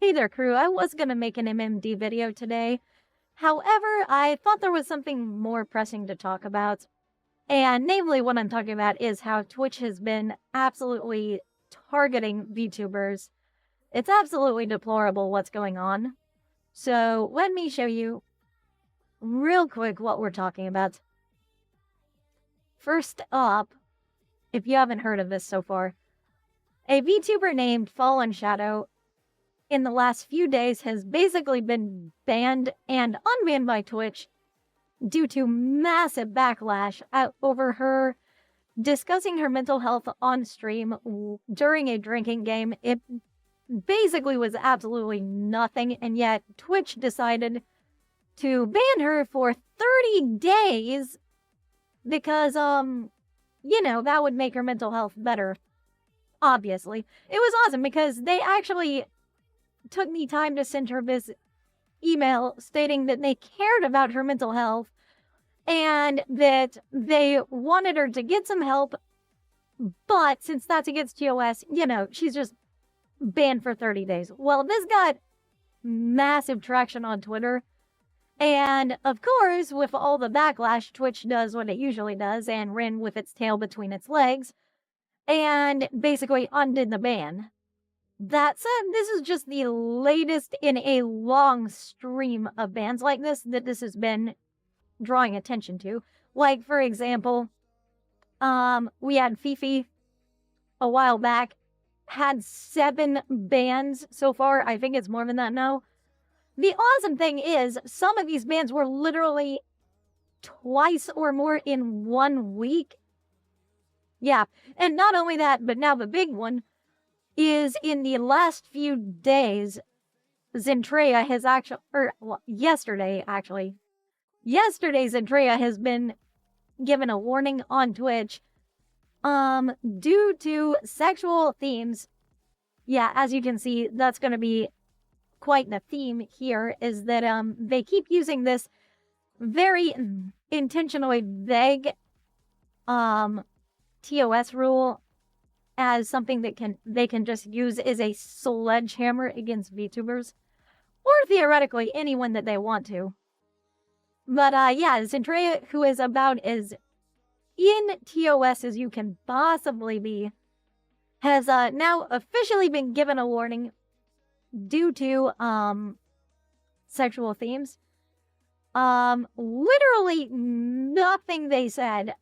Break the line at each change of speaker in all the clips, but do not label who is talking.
Hey there, crew. I was going to make an MMD video today. However, I thought there was something more pressing to talk about. And namely, what I'm talking about is how Twitch has been absolutely targeting VTubers. It's absolutely deplorable what's going on. So let me show you real quick what we're talking about. First up, if you haven't heard of this so far, a VTuber named Fallen Shadow in the last few days has basically been banned and unbanned by Twitch due to massive backlash over her discussing her mental health on stream during a drinking game. It basically was absolutely nothing, and yet Twitch decided to ban her for 30 days because, that would make her mental health better. Obviously. It was awesome because they actually took me time to send her this email stating that they cared about her mental health and that they wanted her to get some help, but since that's against TOS, she's just banned for 30 days. Well, this got massive traction on Twitter, and of course, with all the backlash, Twitch does what it usually does and ran with its tail between its legs and basically undid the ban. That said, this is just the latest in a long stream of bans like this that this has been drawing attention to. Like, for example, we had Fifi a while back, had 7 bans so far. I think it's more than that now. The awesome thing is, some of these bans were literally twice or more in 1 week. Yeah, and not only that, but now the big one is in the last few days, Zentrea has yesterday, Zentrea has been given a warning on Twitch, due to sexual themes. Yeah, as you can see, that's going to be quite the theme here, is that, they keep using this very intentionally vague, TOS rule as something that they can just use as a sledgehammer against VTubers, or theoretically anyone that they want to. But Zentrea, who is about as in TOS as you can possibly be, has now officially been given a warning due to sexual themes. Literally nothing they said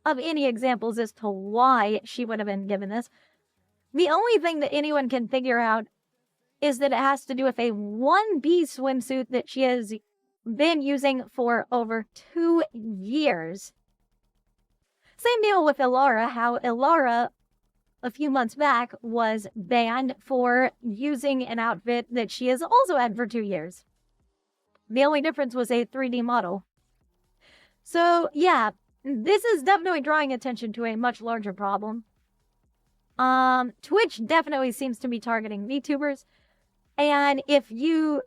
of any examples as to why she would have been given this. The only thing that anyone can figure out is that it has to do with a 1B swimsuit that she has been using for over 2 years. Same deal with Ilara, how Ilara a few months back was banned for using an outfit that she has also had for 2 years. The only difference was a 3D model. So yeah, this is definitely drawing attention to a much larger problem. Twitch definitely seems to be targeting VTubers. And if you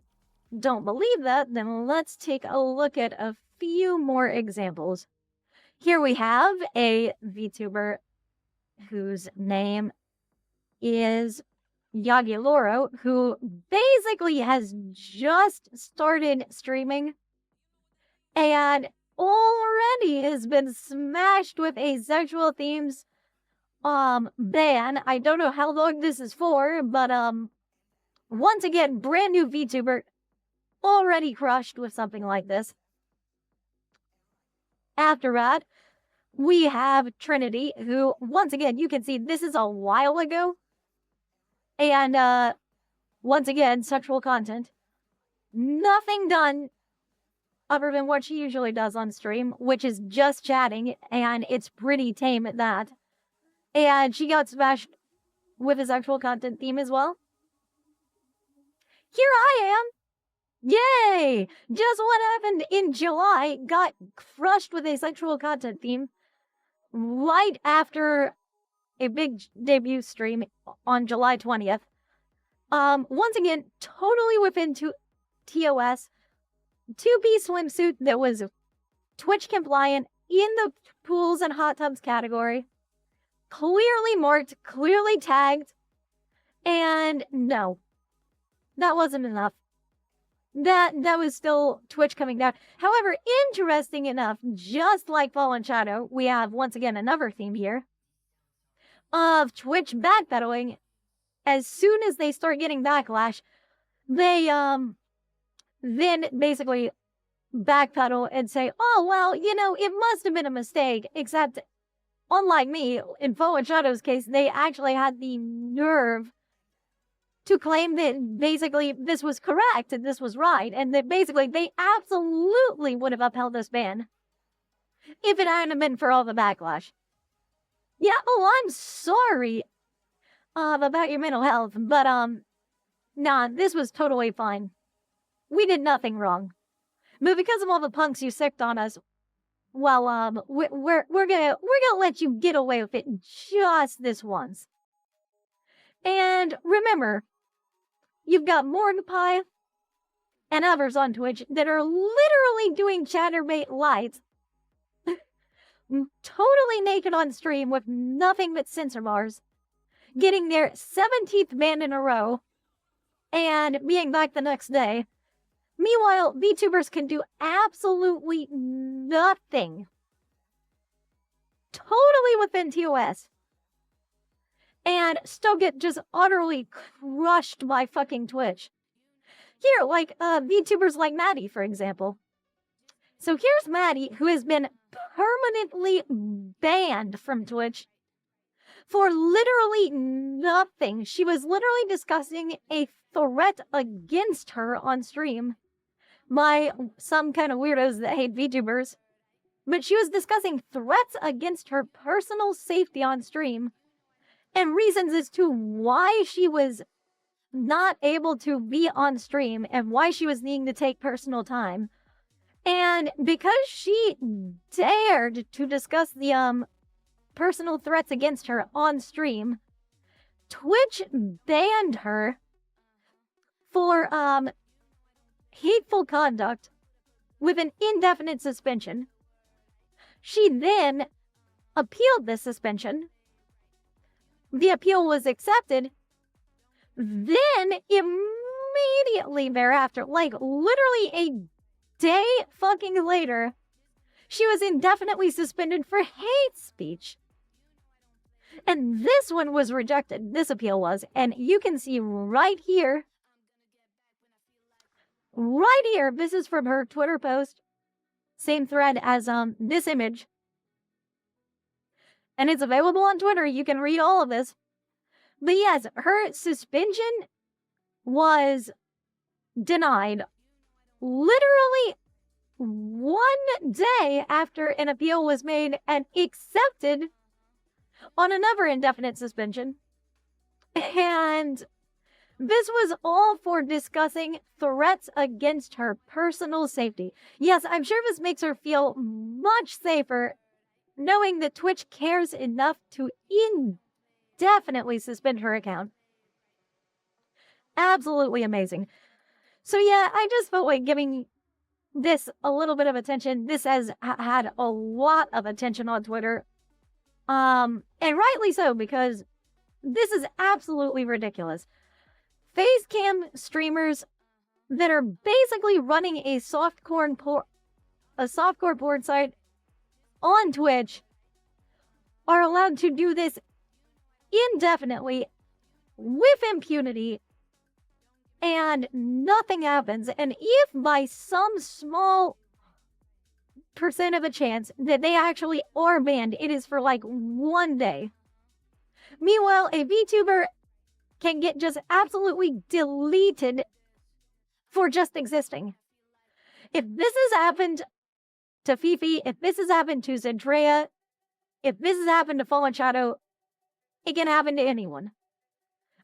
don't believe that, then let's take a look at a few more examples. Here we have a VTuber whose name is Yagiloro, who basically has just started streaming and already has been smashed with a sexual themes ban. I don't know how long this is for, but once again, brand new VTuber already crushed with something like this. After that, we have Trinity, who once again, you can see this is a while ago, and once again, sexual content. Nothing done other than what she usually does on stream, which is just chatting, and it's pretty tame at that. And she got smashed with a sexual content theme as well. Here I am! Yay! Just what happened in July got crushed with a sexual content theme right after a big debut stream on July 20th. Once again, totally within TOS, 2B swimsuit that was Twitch compliant in the pools and hot tubs category, clearly marked, clearly tagged, and no, that wasn't enough. That was still Twitch coming down. However, interesting enough, just like Fallen Shadow, we have once again another theme here of Twitch backpedaling. As soon as they start getting backlash, they then basically backpedal and say, oh, well, you know, it must have been a mistake. Except, unlike me, in Fallen Shadow's case, they actually had the nerve to claim that basically this was correct and this was right, and that basically they absolutely would have upheld this ban if it hadn't been for all the backlash. Yeah, oh, I'm sorry about your mental health, but nah, this was totally fine. We did nothing wrong. But because of all the punks you sicked on us, well, we're gonna let you get away with it just this once. And remember, you've got Morgpie and others on Twitch that are literally doing chatterbait lights, totally naked on stream with nothing but censor bars, getting their 17th ban in a row, and being back the next day. Meanwhile, VTubers can do absolutely nothing. Totally within TOS. And still get just utterly crushed by fucking Twitch. Here, like VTubers like Maddy, for example. So here's Maddy, who has been permanently banned from Twitch for literally nothing. She was literally discussing a threat against her on stream by some kind of weirdos that hate VTubers. But she was discussing threats against her personal safety on stream and reasons as to why she was not able to be on stream and why she was needing to take personal time. And because she dared to discuss the personal threats against her on stream, Twitch banned her for hateful conduct with an indefinite suspension. She then appealed this suspension. The appeal was accepted. Then immediately thereafter, like literally a day fucking later, she was indefinitely suspended for hate speech. And this one was rejected. This appeal was. And you can see right here. Right here. This is from her Twitter post. Same thread as this image. And it's available on Twitter. You can read all of this. But yes, her suspension was denied literally one day after an appeal was made and accepted on another indefinite suspension. And this was all for discussing threats against her personal safety. Yes, I'm sure this makes her feel much safer knowing that Twitch cares enough to indefinitely suspend her account. Absolutely amazing. So yeah, I just felt like giving this a little bit of attention. This has had a lot of attention on Twitter. And rightly so, because this is absolutely ridiculous. Facecam streamers that are basically running a softcore porn site on Twitch are allowed to do this indefinitely with impunity, and nothing happens. And if by some small percent of a chance that they actually are banned, it is for like one day. Meanwhile, a VTuber can get just absolutely deleted for just existing. If this has happened to Fifi, if this has happened to Zendrea, if this has happened to Fallen Shadow, it can happen to anyone.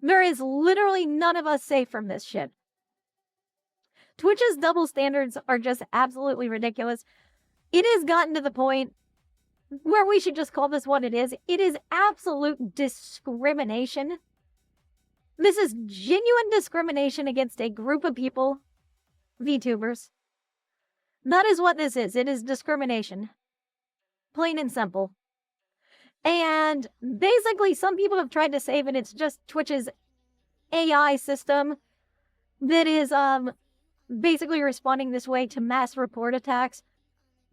There is literally none of us safe from this shit. Twitch's double standards are just absolutely ridiculous. It has gotten to the point where we should just call this what it is. It is absolute discrimination. This is genuine discrimination against a group of people, VTubers. That is what this is. It is discrimination. Plain and simple. And basically, some people have tried to say that it's just Twitch's AI system that is basically responding this way to mass report attacks.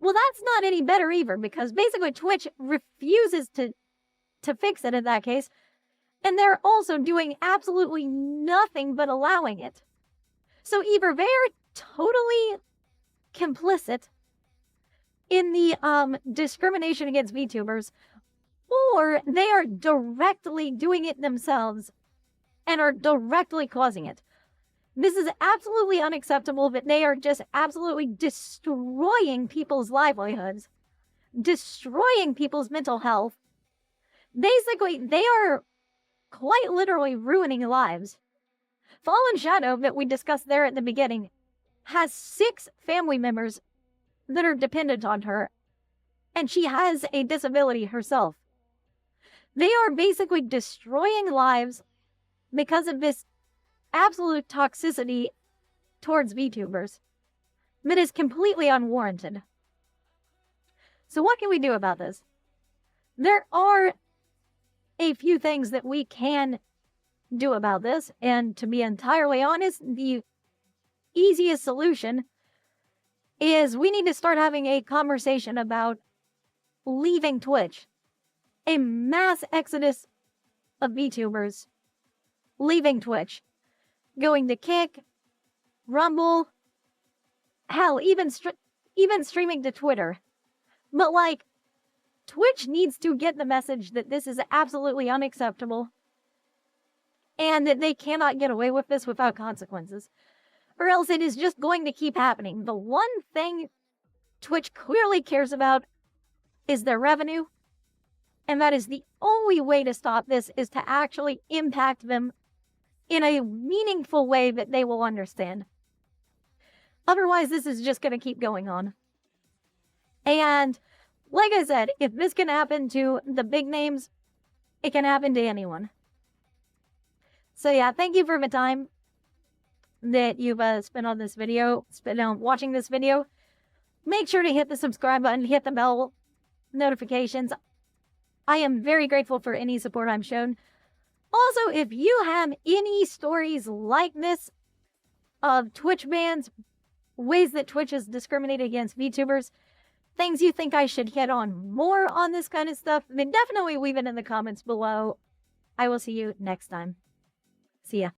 Well, that's not any better either, because basically Twitch refuses to fix it in that case, and they're also doing absolutely nothing but allowing it. So either they're totally complicit in the discrimination against VTubers, or they are directly doing it themselves and are directly causing it. This is absolutely unacceptable, that they are just absolutely destroying people's livelihoods, destroying people's mental health. Basically, they are quite literally ruining lives. Fallen Shadow, that we discussed there at the beginning, has 6 family members that are dependent on her, and she has a disability herself. They are basically destroying lives because of this absolute toxicity towards VTubers that is completely unwarranted. So what can we do about this? There are a few things that we can do about this, and to be entirely honest, the easiest solution is we need to start having a conversation about leaving Twitch. A mass exodus of VTubers leaving Twitch, going to Kick, Rumble, hell, even streaming to Twitter. But like, Twitch needs to get the message that this is absolutely unacceptable and that they cannot get away with this without consequences, or else it is just going to keep happening. The one thing Twitch clearly cares about is their revenue, and that is the only way to stop this, is to actually impact them in a meaningful way that they will understand. Otherwise, this is just going to keep going on. And like I said, if this can happen to the big names, it can happen to anyone. So yeah, thank you for the time that you've spent on this video, watching this video. Make sure to hit the subscribe button, hit the bell notifications. I am very grateful for any support I'm shown. Also, if you have any stories like this of Twitch bans, ways that Twitch has discriminated against VTubers, things you think I should hit on more on this kind of stuff, then definitely leave it in the comments below. I will see you next time. See ya.